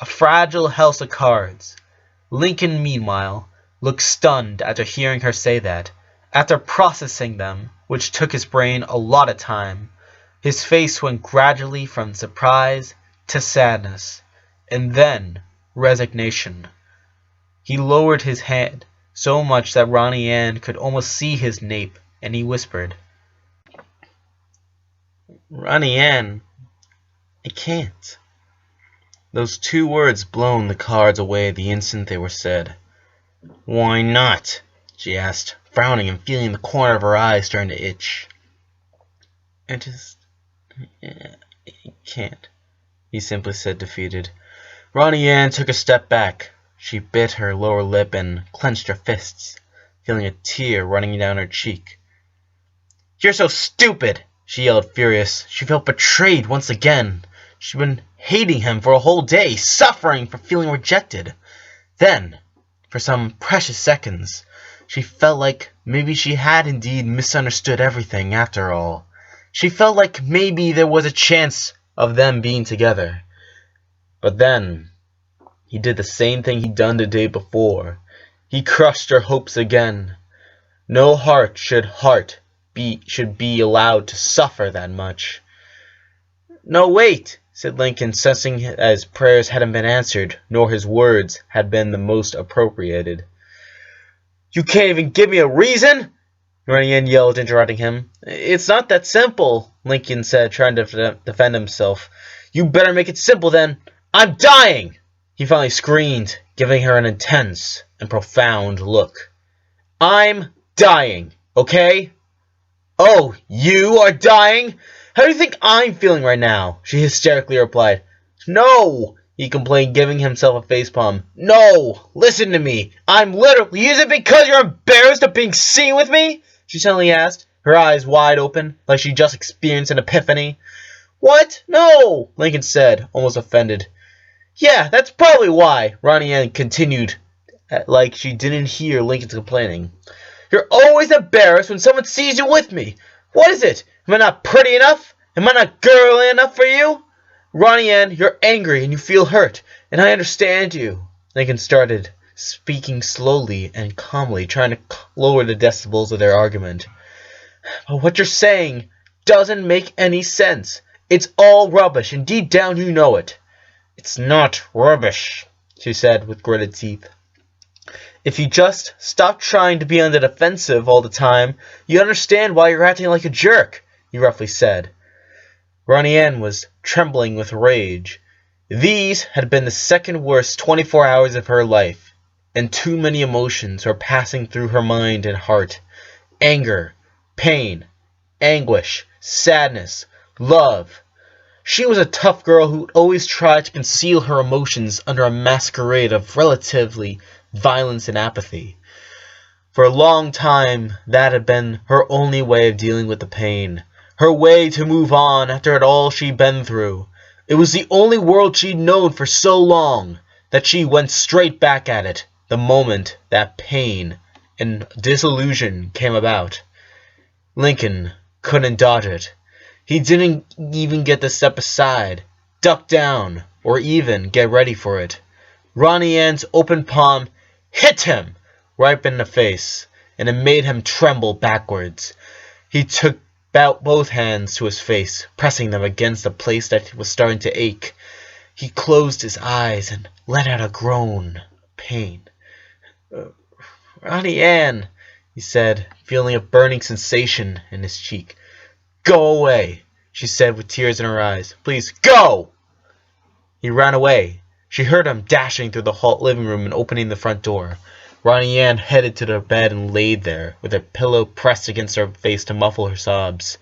B: A fragile house of cards. Lincoln, meanwhile, looked stunned after hearing her say that. After processing them, which took his brain a lot of time, his face went gradually from surprise to sadness, and then resignation. He lowered his head so much that Ronnie Ann could almost see his nape, and he whispered, Ronnie Ann, I can't. Those two words blown the cards away the instant they were said. Why not? She asked, frowning and feeling the corner of her eyes starting to itch. I can't, he simply said, defeated. Ronnie Ann took a step back. She bit her lower lip and clenched her fists, feeling a tear running down her cheek. You're so stupid, she yelled, furious. She felt betrayed once again. She'd been hating him for a whole day, suffering for feeling rejected. Then, for some precious seconds, she felt like maybe she had indeed misunderstood everything after all. She felt like maybe there was a chance of them being together. But then, he did the same thing he'd done the day before. He crushed her hopes again. No heart should be allowed to suffer that much. No, wait, said Lincoln, sensing as prayers hadn't been answered, nor his words had been the most appropriated. You can't even give me a reason? Ronnie Ann yelled, interrupting him. It's not that simple, Lincoln said, trying to defend himself. You better make it simple then. I'm dying! He finally screamed, giving her an intense and profound look. I'm dying, okay? Oh, you are dying? How do you think I'm feeling right now? She hysterically replied. No, he complained, giving himself a facepalm. No, listen to me. I'm literally... Is it because you're embarrassed of being seen with me? She suddenly asked, her eyes wide open, like she just experienced an epiphany. What? No, Lincoln said, almost offended. Yeah, that's probably why, Ronnie Ann continued, like she didn't hear Lincoln's complaining. You're always embarrassed when someone sees you with me. What is it? Am I not pretty enough? Am I not girly enough for you? Ronnie Ann, you're angry and you feel hurt, and I understand you. Lincoln started, speaking slowly and calmly, trying to lower the decibels of their argument. But what you're saying doesn't make any sense. It's all rubbish, and deep down you know it. It's not rubbish, she said with gritted teeth. If you just stop trying to be on the defensive all the time, you understand why you're acting like a jerk, he roughly said. Ronnie Ann was trembling with rage. These had been the second worst 24 hours of her life, and too many emotions were passing through her mind and heart. Anger, pain, anguish, sadness, love.
A: She was a tough girl who always tried to conceal her emotions under a masquerade of relatively violence and apathy. For a long time, that had been her only way of dealing with the pain, her way to move on after it all she'd been through. It was the only world she'd known for so long that she went straight back at it the moment that pain and disillusion came about. Lincoln couldn't dodge it. He didn't even get to step aside, duck down, or even get ready for it. Ronnie Ann's open palm hit him right in the face, and it made him tremble backwards. He took both hands to his face, pressing them against the place that was starting to ache. He closed his eyes and let out a groan of pain. Ronnie Ann, he said, feeling a burning sensation in his cheek. Go away, she said with tears in her eyes. Please, go! He ran away. She heard him dashing through the living room and opening the front door. Ronnie Ann headed to the bed and laid there, with her pillow pressed against her face to muffle her sobs.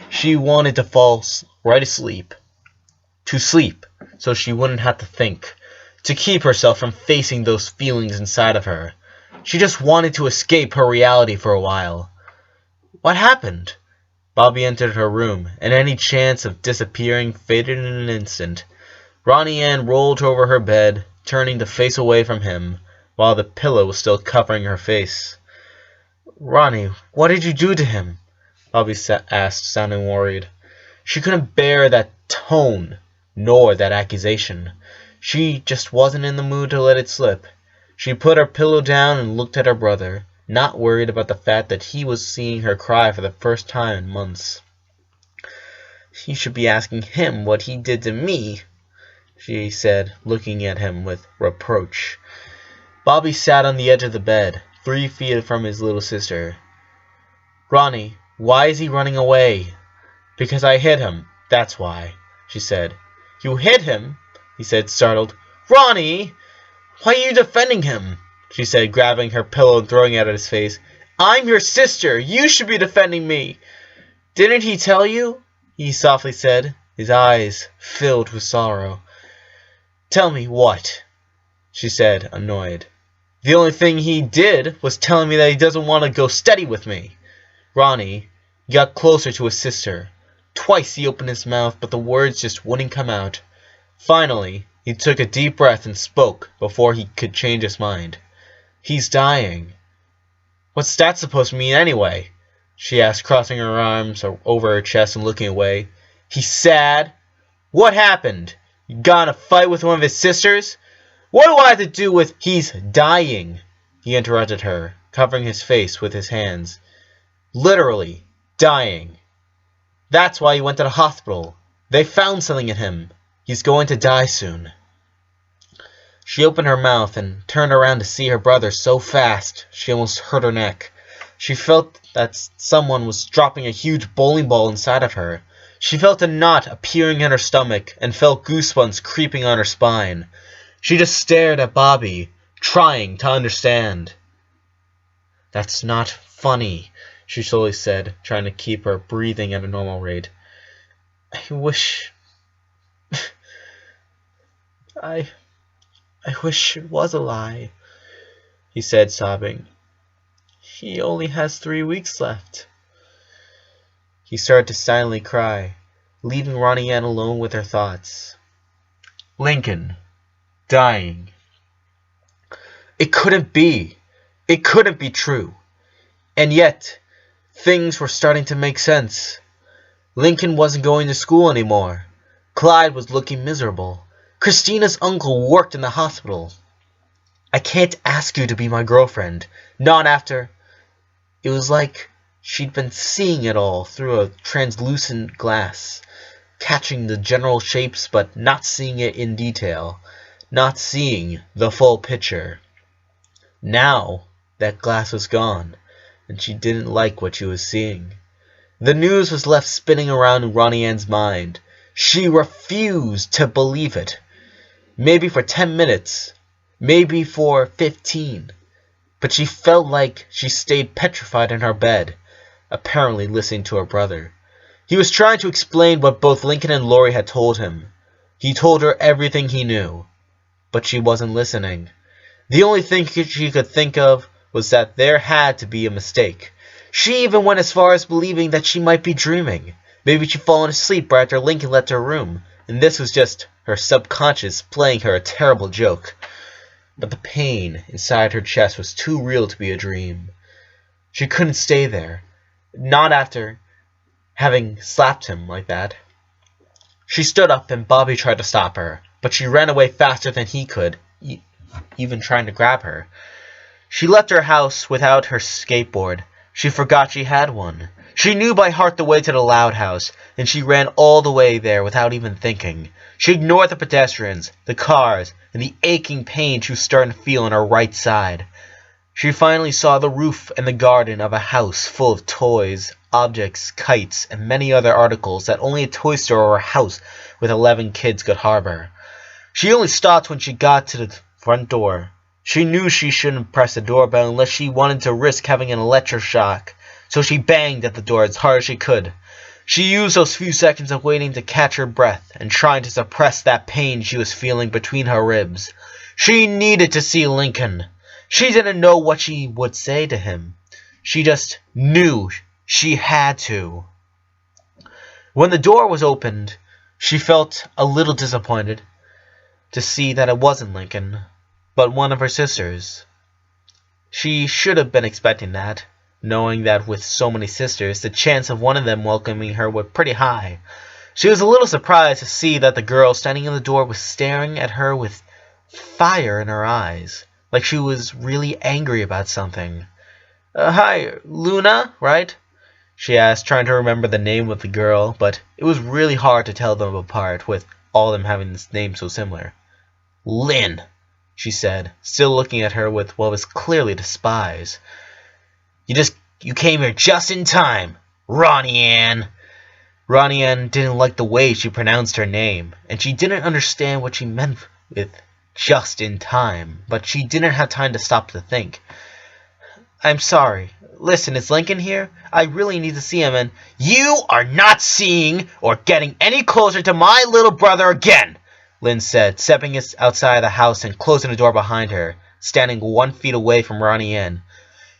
A: She wanted to fall right asleep. To sleep, so she wouldn't have to think. To keep herself from facing those feelings inside of her. She just wanted to escape her reality for a while. What happened? Bobby entered her room, and any chance of disappearing faded in an instant. Ronnie Ann rolled over her bed, turning to face away from him, while the pillow was still covering her face. Ronnie, what did you do to him? Bobby asked, sounding worried. She couldn't bear that tone, nor that accusation. She just wasn't in the mood to let it slip. She put her pillow down and looked at her brother, not worried about the fact that he was seeing her cry for the first time in months. You should be asking him what he did to me, she said, looking at him with reproach. Bobby sat on the edge of the bed, 3 feet from his little sister. Ronnie, why is he running away? Because I hit him, that's why, she said. You hit him? He said, startled. Ronnie! Why are you defending him? She said, grabbing her pillow and throwing it at his face. I'm your sister. You should be defending me. Didn't he tell you? He softly said, his eyes filled with sorrow. Tell me what? She said, annoyed. The only thing he did was telling me that he doesn't want to go steady with me. Ronnie got closer to his sister. Twice he opened his mouth, but the words just wouldn't come out. Finally, he took a deep breath and spoke before he could change his mind. He's dying. What's that supposed to mean anyway? She asked, crossing her arms over her chest and looking away. He's sad? What happened? You got in a fight with one of his sisters? What do I have to do with he's dying? He interrupted her, covering his face with his hands. Literally, dying. That's why he went to the hospital. They found something in him. He's going to die soon. She opened her mouth and turned around to see her brother so fast she almost hurt her neck. She felt that someone was dropping a huge bowling ball inside of her. She felt a knot appearing in her stomach and felt goosebumps creeping on her spine. She just stared at Bobby, trying to understand. That's not funny, she slowly said, trying to keep her breathing at a normal rate. I wish it was a lie, he said, sobbing. He only has 3 weeks left. He started to silently cry, leaving Ronnie Ann alone with her thoughts. Lincoln, dying. It couldn't be. It couldn't be true. And yet, things were starting to make sense. Lincoln wasn't going to school anymore. Clyde was looking miserable. Christina's uncle worked in the hospital. I can't ask you to be my girlfriend. Not after... It was like she'd been seeing it all through a translucent glass, catching the general shapes but not seeing it in detail, not seeing the full picture. Now that glass was gone, and she didn't like what she was seeing. The news was left spinning around in Ronnie Ann's mind. She refused to believe it. Maybe for 10 minutes, maybe for 15. But she felt like she stayed petrified in her bed, apparently listening to her brother.
B: He was trying to explain what both Lincoln and Lori had told him. He told her everything he knew, but she wasn't listening. The only thing she could think of was that there had to be a mistake. She even went as far as believing that she might be dreaming. Maybe she'd fallen asleep right after Lincoln left her room, and this was just her subconscious playing her a terrible joke. But the pain inside her chest was too real to be a dream. She couldn't stay there, not after having slapped him like that. She stood up and Bobby tried to stop her, but she ran away faster than he could, even trying to grab her. She left her house without her skateboard. She forgot she had one. She knew by heart the way to the Loud House, and she ran all the way there without even thinking. She ignored the pedestrians, the cars, and the aching pain she was starting to feel in her right side. She finally saw the roof and the garden of a house full of toys, objects, kites, and many other articles that only a toy store or a house with 11 kids could harbor. She only stopped when she got to the front door. She knew she shouldn't press the doorbell unless she wanted to risk having an electroshock, so she banged at the door as hard as she could. She used those few seconds of waiting to catch her breath and trying to suppress that pain she was feeling between her ribs. She needed to see Lincoln. She didn't know what she would say to him. She just knew she had to. When the door was opened, she felt a little disappointed to see that it wasn't Lincoln, but one of her sisters. She should have been expecting that, knowing that with so many sisters, the chance of one of them welcoming her was pretty high. She was a little surprised to see that the girl standing in the door was staring at her with fire in her eyes, like she was really angry about something. Hi, Luna, right? She asked, trying to remember the name of the girl, but it was really hard to tell them apart, with all of them having this name so similar. Lynn, she said, still looking at her with what was clearly despise. You came here just in time, Ronnie Ann. Ronnie Ann didn't like the way she pronounced her name, and she didn't understand what she meant with just in time, but she didn't have time to stop to think. I'm sorry. Listen, is Lincoln here? I really need to see him, and you are not seeing or getting any closer to my little brother again, Lynn said, stepping outside the house and closing the door behind her, standing 1 feet away from Ronnie Ann.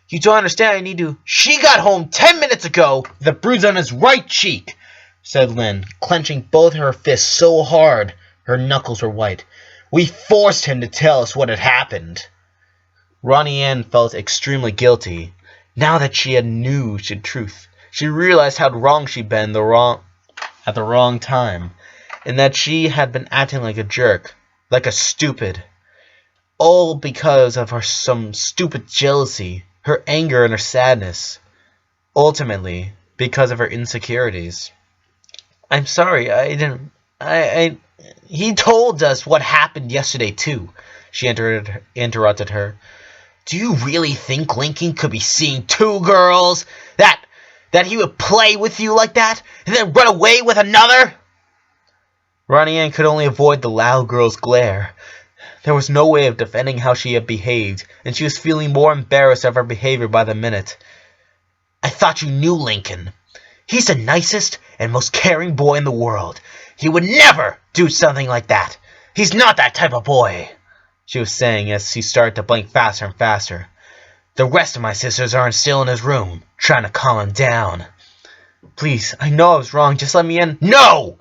B: You don't understand, I need to— She got home 10 minutes ago with a bruise on his right cheek, said Lynn, clenching both her fists so hard her knuckles were white. We forced him to tell us what had happened. Ronnie Ann felt extremely guilty. Now that she had knew the truth, she realized how wrong she'd been at the wrong time, and that she had been acting like a jerk, like a stupid. All because of some stupid jealousy, her anger and her sadness. Ultimately, because of her insecurities. I'm sorry, he told us what happened yesterday too, she interrupted her. Do you really think Lincoln could be seeing 2 girls? That he would play with you like that, and then run away with another? Ronnie Ann could only avoid the loud girl's glare. There was no way of defending how she had behaved, and she was feeling more embarrassed of her behavior by the minute. I thought you knew Lincoln. He's the nicest and most caring boy in the world. He would never do something like that. He's not that type of boy, she was saying as she started to blink faster and faster. The rest of my sisters aren't still in his room, trying to calm him down. Please, I know I was wrong. Just let me in. No!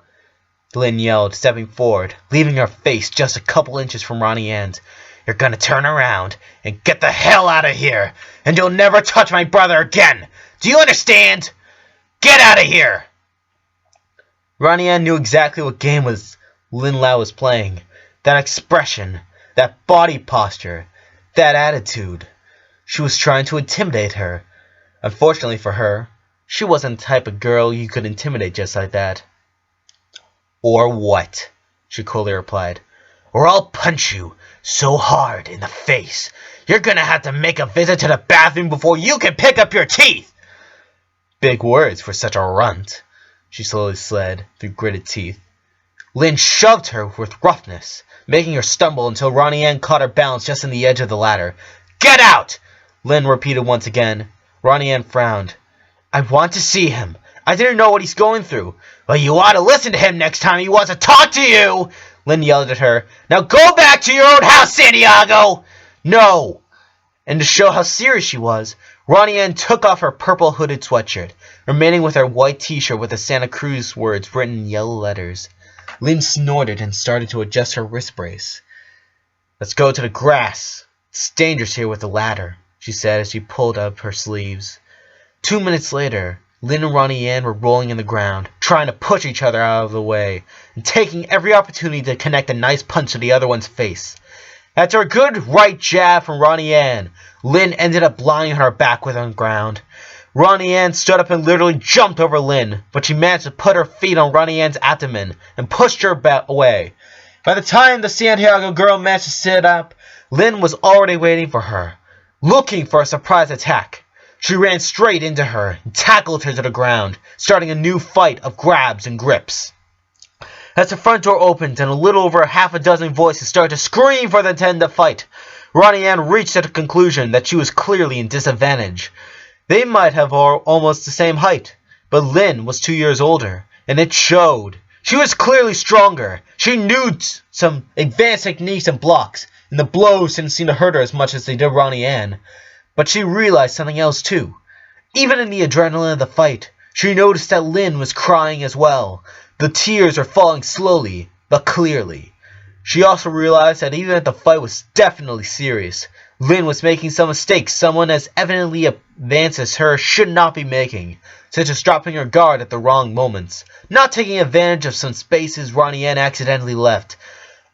B: Lynn yelled, stepping forward, leaving her face just a couple inches from Ronnie Ann's. You're gonna turn around and get the hell out of here, and you'll never touch my brother again. Do you understand? Get out of here! Ronnie Ann knew exactly what game Lynn Lau was playing. That expression, that body posture, that attitude. She was trying to intimidate her. Unfortunately for her, she wasn't the type of girl you could intimidate just like that. Or what? She coolly replied. Or I'll punch you so hard in the face, you're gonna have to make a visit to the bathroom before you can pick up your teeth. Big words for such a runt, she slowly said through gritted teeth. Lynn shoved her with roughness, making her stumble until Ronnie Ann caught her balance just on the edge of the ladder. Get out! Lynn repeated once again. Ronnie Ann frowned. I want to see him. I didn't know what he's going through. Well, you ought to listen to him next time he wants to talk to you, Lynn yelled at her. Now go back to your own house, Santiago! No! And to show how serious she was, Ronnie Ann took off her purple hooded sweatshirt, remaining with her white t-shirt with the Santa Cruz words written in yellow letters. Lynn snorted and started to adjust her wrist brace. Let's go to the grass. It's dangerous here with the ladder, she said as she pulled up her sleeves. 2 minutes later, Lynn and Ronnie Ann were rolling in the ground, trying to push each other out of the way, and taking every opportunity to connect a nice punch to the other one's face. After a good right jab from Ronnie Ann, Lynn ended up lying on her back on the ground. Ronnie Ann stood up and literally jumped over Lynn, but she managed to put her feet on Ronnie Ann's abdomen and pushed her away. By the time the Santiago girl managed to sit up, Lynn was already waiting for her, looking for a surprise attack. She ran straight into her and tackled her to the ground, starting a new fight of grabs and grips. As the front door opened and a little over half a dozen voices started to scream for the 10 to fight, Ronnie Ann reached a conclusion that she was clearly in disadvantage. They might have almost the same height, but Lynn was 2 years older, and it showed. She was clearly stronger. She knew some advanced techniques and blocks, and the blows didn't seem to hurt her as much as they did Ronnie Ann. But she realized something else too. Even in the adrenaline of the fight, she noticed that Lynn was crying as well. The tears were falling slowly, but clearly. She also realized that even if the fight was definitely serious, Lynn was making some mistakes someone as evidently advanced as her should not be making, such as dropping her guard at the wrong moments, not taking advantage of some spaces Ronnie Ann accidentally left.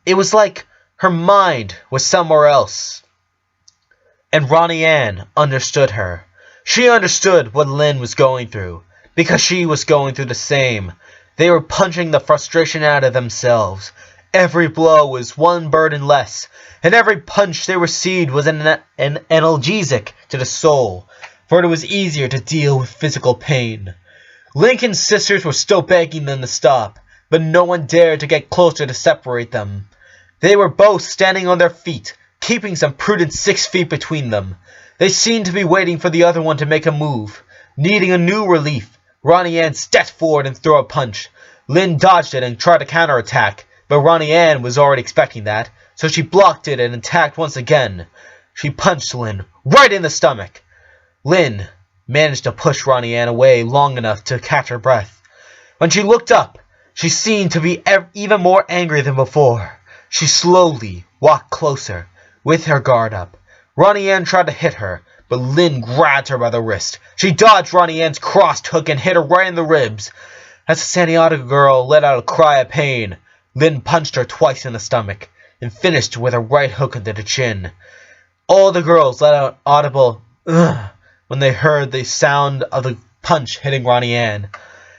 B: It was like her mind was somewhere else. And Ronnie Ann understood her. She understood what Lynn was going through, because she was going through the same. They were punching the frustration out of themselves. Every blow was one burden less, and every punch they received was an analgesic to the soul, for it was easier to deal with physical pain. Lincoln's sisters were still begging them to stop, but no one dared to get closer to separate them. They were both standing on their feet, keeping some prudent 6 feet between them. They seemed to be waiting for the other one to make a move. Needing a new relief, Ronnie Ann stepped forward and threw a punch. Lynn dodged it and tried to counterattack, but Ronnie Ann was already expecting that, so she blocked it and attacked once again. She punched Lynn right in the stomach. Lynn managed to push Ronnie Ann away long enough to catch her breath. When she looked up, she seemed to be even more angry than before. She slowly walked closer, with her guard up. Ronnie Ann tried to hit her, but Lynn grabbed her by the wrist. She dodged Ronnie Ann's crossed hook and hit her right in the ribs. As the Santiago girl let out a cry of pain, Lynn punched her twice in the stomach, and finished with a right hook into the chin. All the girls let out audible "ugh" when they heard the sound of the punch hitting Ronnie Ann.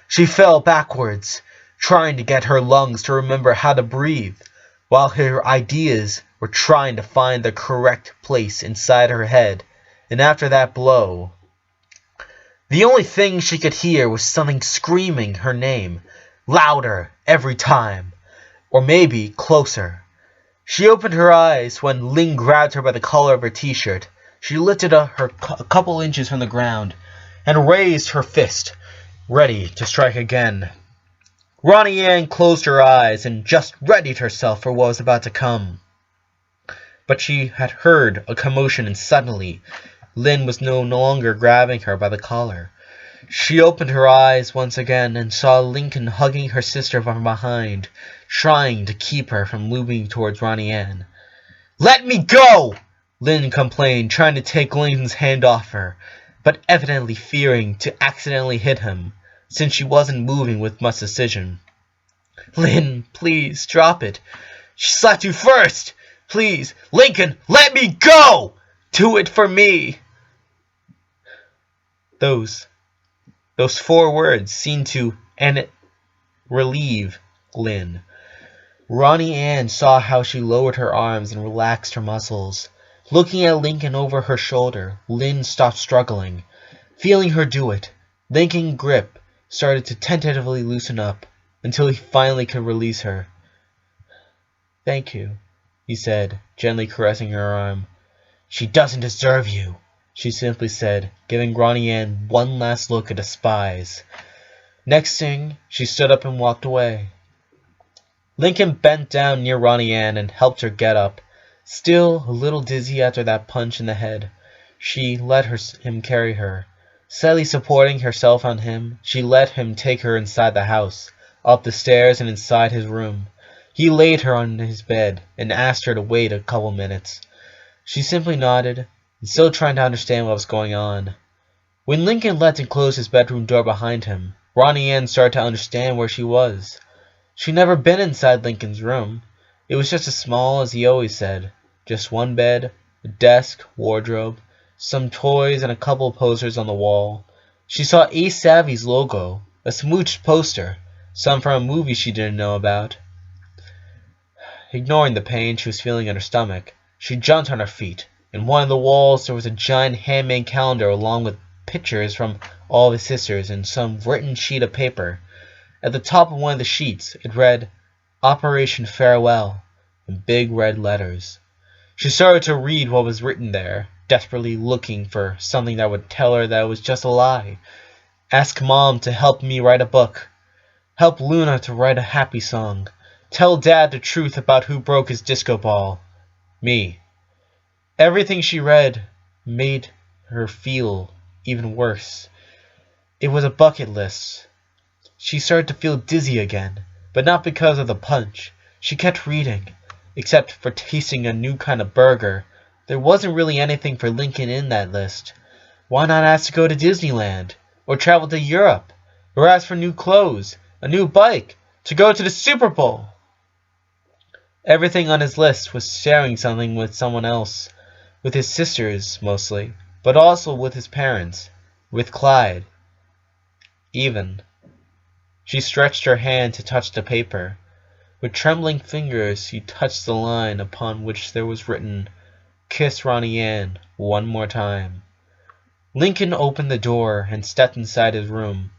B: She fell backwards, trying to get her lungs to remember how to breathe, while her ideas were trying to find the correct place inside her head. And after that blow, the only thing she could hear was something screaming her name, louder every time, or maybe closer. She opened her eyes when Lynn grabbed her by the collar of her t-shirt. She lifted her a couple inches from the ground and raised her fist, ready to strike again. Ronnie Ann closed her eyes and just readied herself for what was about to come. But she had heard a commotion, and suddenly Lynn was no longer grabbing her by the collar. She opened her eyes once again and saw Lincoln hugging her sister from behind, trying to keep her from moving towards Ronnie Ann. "Let me go!" Lynn complained, trying to take Lincoln's hand off her, but evidently fearing to accidentally hit him, since she wasn't moving with much decision. "Lynn, please, drop it. She slapped you first! Please, Lincoln, let me go! Do it for me!" Those 4 words seemed to relieve Lynn. Ronnie Ann saw how she lowered her arms and relaxed her muscles. Looking at Lincoln over her shoulder, Lynn stopped struggling. Feeling her do it, Lincoln's grip started to tentatively loosen up until he finally could release her. "Thank you," he said, gently caressing her arm. "She doesn't deserve you," she simply said, giving Ronnie Ann one last look of despise.
A: Next thing, she stood up and walked away. Lincoln bent down near Ronnie Ann and helped her get up. Still a little dizzy after that punch in the head, she let him carry her. Slightly supporting herself on him, she let him take her inside the house, up the stairs and inside his room. He laid her on his bed and asked her to wait a couple minutes. She simply nodded, still trying to understand what was going on. When Lincoln let and closed his bedroom door behind him, Ronnie Ann started to understand where she was. She'd never been inside Lincoln's room. It was just as small as he always said. Just one bed, a desk, wardrobe, some toys, and a couple of posters on the wall. She saw Ace Savvy's logo, a smooched poster, some from a movie she didn't know about. Ignoring the pain she was feeling in her stomach, she jumped on her feet. In one of the walls there was a giant handmade calendar along with pictures from all of his sisters and some written sheet of paper. At the top of one of the sheets it read, "Operation Farewell," in big red letters. She started to read what was written there, desperately looking for something that would tell her that it was just a lie. Ask Mom to help me write a book. Help Luna to write a happy song. Tell Dad the truth about who broke his disco ball. Me. Everything she read made her feel even worse. It was a bucket list. She started to feel dizzy again, but not because of the punch. She kept reading. Except for tasting a new kind of burger, there wasn't really anything for Lincoln in that list. Why not ask to go to Disneyland, or travel to Europe, or ask for new clothes, a new bike, to go to the Super Bowl? Everything on his list was sharing something with someone else, with his sisters mostly, but also with his parents, with Clyde. Even. She stretched her hand to touch the paper. With trembling fingers she touched the line upon which there was written, "Kiss Ronnie Ann one more time." Lincoln opened the door and stepped inside his room,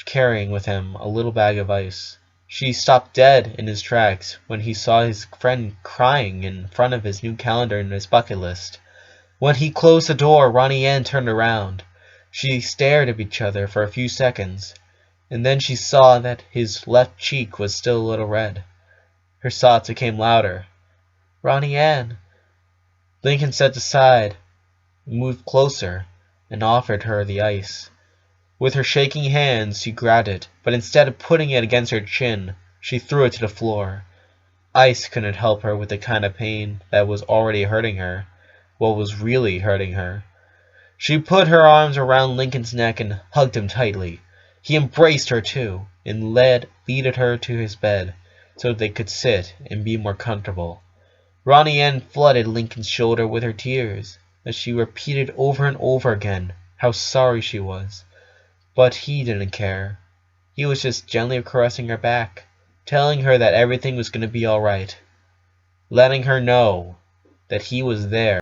A: carrying with him a little bag of ice. She stopped dead in his tracks when he saw his friend crying in front of his new calendar and his bucket list. When he closed the door, Ronnie Ann turned around. She stared at each other for a few seconds, and then she saw that his left cheek was still a little red. Her sobs became louder. "Ronnie Ann." Lincoln stepped aside, moved closer, and offered her the ice. With her shaking hands she grabbed it, but instead of putting it against her chin, she threw it to the floor. Ice couldn't help her with the kind of pain that was already hurting her, what was really hurting her. She put her arms around Lincoln's neck and hugged him tightly. He embraced her too, and leaded her to his bed, so they could sit and be more comfortable. Ronnie Ann flooded Lincoln's shoulder with her tears, as she repeated over and over again how sorry she was. But he didn't care. He was just gently caressing her back, telling her that everything was going to be all right, letting her know that he was there.